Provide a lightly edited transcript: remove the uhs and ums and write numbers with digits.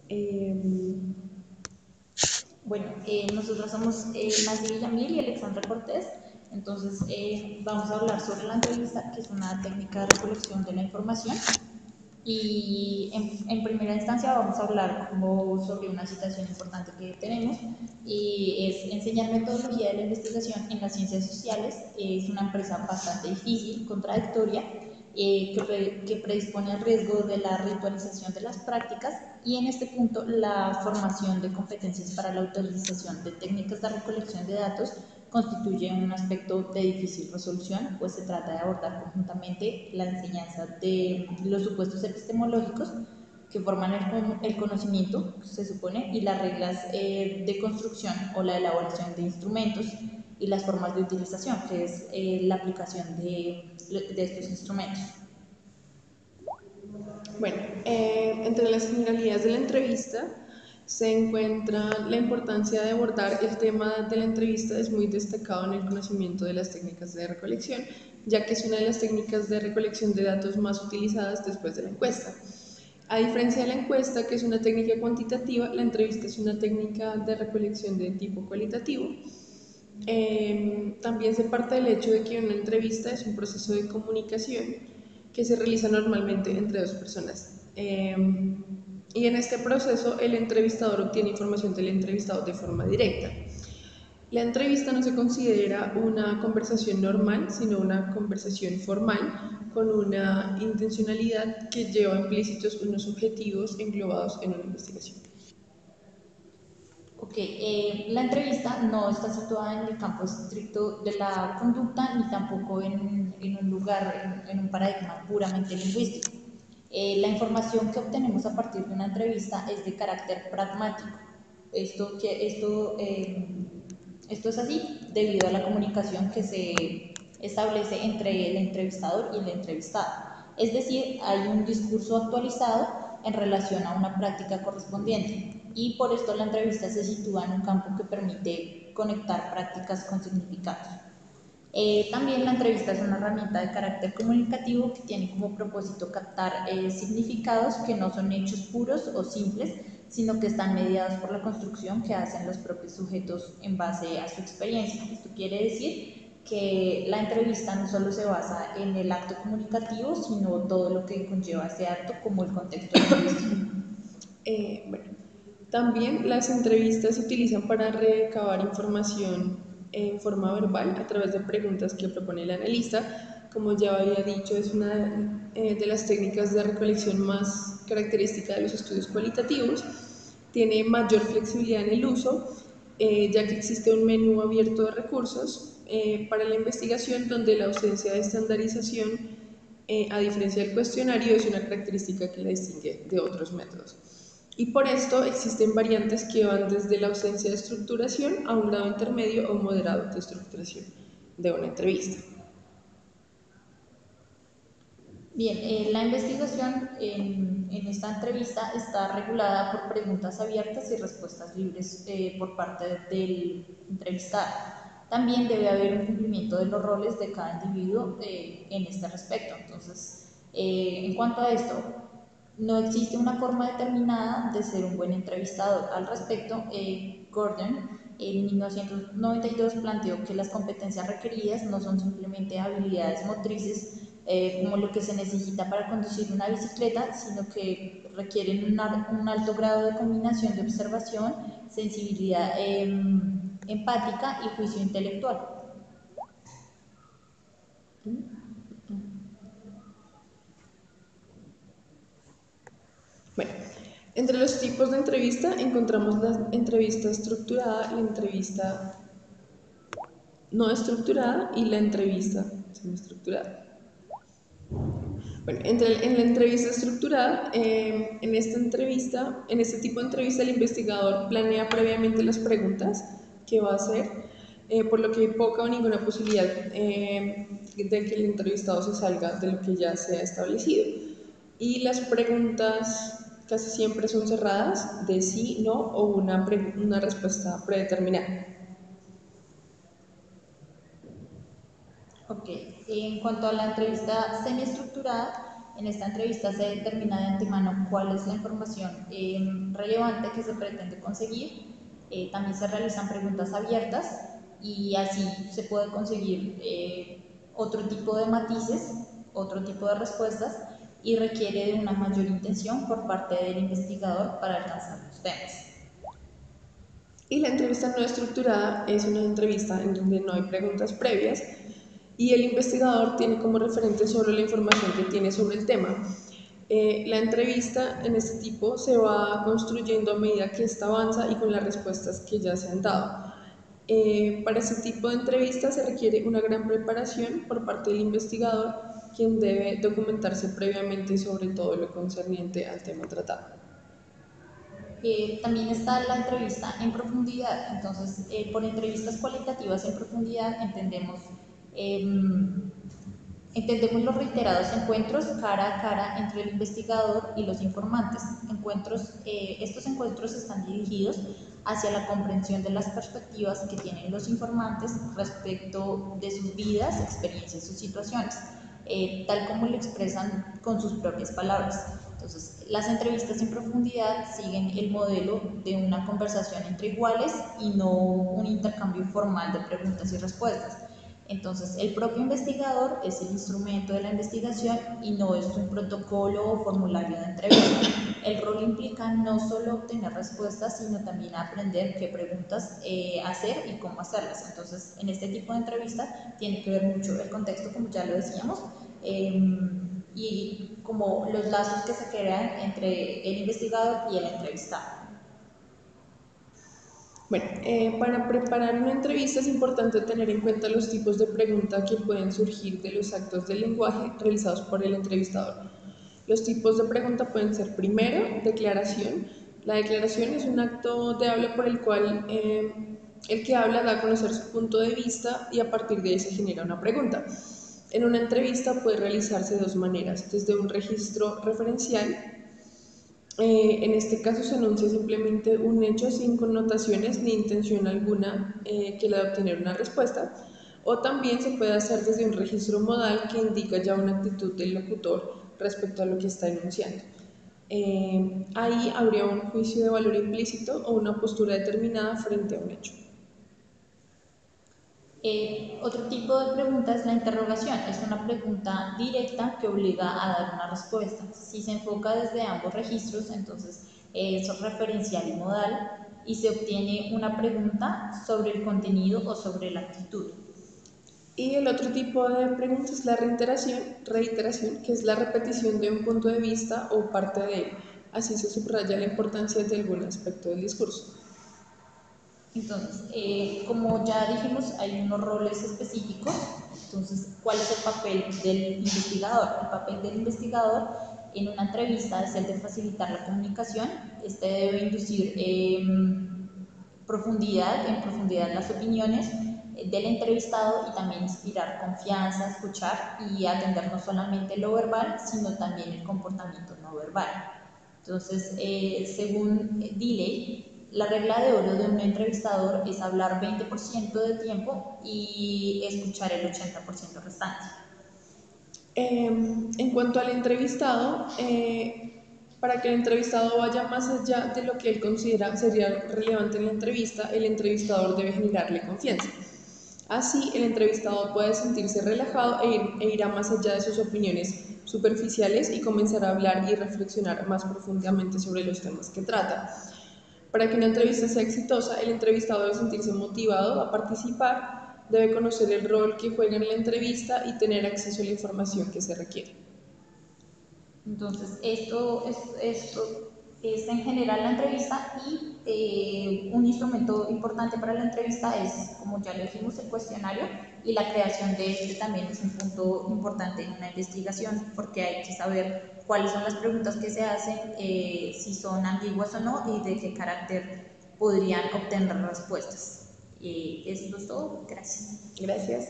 Em, Bueno, nosotros somos Nancy Villamil y Alexandra Cortés. Entonces, vamos a hablar sobre la entrevista, que es una técnica de recolección de la información. Y en primera instancia vamos a hablar como sobre una situación importante que tenemos y es enseñar metodología de la investigación en las ciencias sociales. Es una empresa bastante difícil, contradictoria, que predispone al riesgo de la ritualización de las prácticas y en este punto la formación de competencias para la utilización de técnicas de recolección de datos constituye un aspecto de difícil resolución, pues se trata de abordar conjuntamente la enseñanza de los supuestos epistemológicos que forman el conocimiento, se supone, y las reglas de construcción o la elaboración de instrumentos y las formas de utilización, que es la aplicación de estos instrumentos. bueno, entre las generalidades de la entrevista se encuentra la importancia de abordar el tema de la entrevista. Es muy destacado en el conocimiento de las técnicas de recolección, ya que es una de las técnicas de recolección de datos más utilizadas después de la encuesta. A diferencia de la encuesta, que es una técnica cuantitativa, la entrevista es una técnica de recolección de tipo cualitativo. También se parte del hecho de que una entrevista es un proceso de comunicación que se realiza normalmente entre dos personas. Y en este proceso el entrevistador obtiene información del entrevistado de forma directa. La entrevista no se considera una conversación normal, sino una conversación formal con una intencionalidad que lleva implícitos unos objetivos englobados en una investigación. Ok, la entrevista no está situada en el campo estricto de la conducta ni tampoco en un lugar, en un paradigma puramente lingüístico. La información que obtenemos a partir de una entrevista es de carácter pragmático. Esto es así debido a la comunicación que se establece entre el entrevistador y el entrevistado. Es decir, hay un discurso actualizado en relación a una práctica correspondiente y por esto la entrevista se sitúa en un campo que permite conectar prácticas con significados. También la entrevista es una herramienta de carácter comunicativo que tiene como propósito captar significados que no son hechos puros o simples, sino que están mediados por la construcción que hacen los propios sujetos en base a su experiencia. Esto quiere decir que la entrevista no solo se basa en el acto comunicativo, sino todo lo que conlleva ese acto como el contexto lingüístico. Bueno, también las entrevistas se utilizan para recabar información en forma verbal a través de preguntas que propone el analista. Como ya había dicho, es una de las técnicas de recolección más característica de los estudios cualitativos. Tiene mayor flexibilidad en el uso, ya que existe un menú abierto de recursos para la investigación, donde la ausencia de estandarización, a diferencia del cuestionario, es una característica que la distingue de otros métodos. Y por esto existen variantes que van desde la ausencia de estructuración a un grado intermedio o moderado de estructuración de una entrevista. Bien, la investigación en esta entrevista está regulada por preguntas abiertas y respuestas libres por parte del entrevistado. También debe haber un cumplimiento de los roles de cada individuo en este respecto. Entonces, en cuanto a esto, no existe una forma determinada de ser un buen entrevistador. Al respecto, Gordon en 1992 planteó que las competencias requeridas no son simplemente habilidades motrices como lo que se necesita para conducir una bicicleta, sino que requieren un alto grado de combinación de observación, sensibilidad empática y juicio intelectual. Bueno, entre los tipos de entrevista encontramos la entrevista estructurada, la entrevista no estructurada y la entrevista semiestructurada. Bueno, en la entrevista estructurada, en este tipo de entrevista, el investigador planea previamente las preguntas que va a hacer, por lo que hay poca o ninguna posibilidad de que el entrevistado se salga de lo que ya se ha establecido. Y las preguntas casi siempre son cerradas de sí, no o una respuesta predeterminada. Ok, en cuanto a la entrevista semiestructurada, En esta entrevista se determina de antemano cuál es la información relevante que se pretende conseguir. También se realizan preguntas abiertas y así se puede conseguir otro tipo de matices, otro tipo de respuestas y requiere de una mayor intención por parte del investigador para alcanzar los temas. Y la entrevista no estructurada es una entrevista en donde no hay preguntas previas y el investigador tiene como referente solo la información que tiene sobre el tema. La entrevista en este tipo se va construyendo a medida que ésta avanza y con las respuestas que ya se han dado. Para este tipo de entrevistas se requiere una gran preparación por parte del investigador, quien debe documentarse previamente sobre todo lo concerniente al tema tratado. También está la entrevista en profundidad. Entonces, por entrevistas cualitativas en profundidad entendemos los reiterados encuentros cara a cara entre el investigador y los informantes. Estos encuentros están dirigidos hacia la comprensión de las perspectivas que tienen los informantes respecto de sus vidas, experiencias o situaciones, tal como lo expresan con sus propias palabras. Entonces, las entrevistas en profundidad siguen el modelo de una conversación entre iguales y no un intercambio formal de preguntas y respuestas. Entonces, el propio investigador es el instrumento de la investigación y no es un protocolo o formulario de entrevista. El rol implica no solo obtener respuestas, sino también aprender qué preguntas hacer y cómo hacerlas. Entonces, en este tipo de entrevista tiene que ver mucho el contexto, como ya lo decíamos, y como los lazos que se crean entre el investigador y el entrevistado. Bueno, para preparar una entrevista es importante tener en cuenta los tipos de preguntas que pueden surgir de los actos del lenguaje realizados por el entrevistador. Los tipos de pregunta pueden ser, primero, declaración. La declaración es un acto de habla por el cual el que habla da a conocer su punto de vista y a partir de ahí se genera una pregunta. En una entrevista puede realizarse de dos maneras, desde un registro referencial. En este caso se enuncia simplemente un hecho sin connotaciones ni intención alguna que la de obtener una respuesta, o también se puede hacer desde un registro modal que indica ya una actitud del locutor respecto a lo que está enunciando. Ahí habría un juicio de valor implícito o una postura determinada frente a un hecho. Otro tipo de pregunta es la interrogación. Es una pregunta directa que obliga a dar una respuesta. Si se enfoca desde ambos registros, entonces es referencial y modal y se obtiene una pregunta sobre el contenido o sobre la actitud. Y el otro tipo de pregunta es la reiteración, que es la repetición de un punto de vista o parte de él. Así se subraya la importancia de algún aspecto del discurso. Entonces, como ya dijimos, hay unos roles específicos. Entonces, ¿cuál es el papel del investigador? El papel del investigador en una entrevista es el de facilitar la comunicación. Este debe inducir en profundidad las opiniones del entrevistado y también inspirar confianza, escuchar y atender no solamente lo verbal, sino también el comportamiento no verbal. Entonces, según Dilley, la regla de oro de un entrevistador es hablar 20% del tiempo y escuchar el 80% restante. En cuanto al entrevistado, para que el entrevistado vaya más allá de lo que él considera sería relevante en la entrevista, el entrevistador debe generarle confianza. Así, el entrevistado puede sentirse relajado e irá más allá de sus opiniones superficiales y comenzar a hablar y reflexionar más profundamente sobre los temas que trata. Para que una entrevista sea exitosa, el entrevistado debe sentirse motivado a participar, debe conocer el rol que juega en la entrevista y tener acceso a la información que se requiere. Entonces, esto es en general la entrevista y un instrumento importante para la entrevista es, como ya lo dijimos, el cuestionario y la creación de este también es un punto importante en una investigación porque hay que saber cuáles son las preguntas que se hacen, si son ambiguas o no y de qué carácter podrían obtener respuestas. Esto es todo. Gracias. Gracias.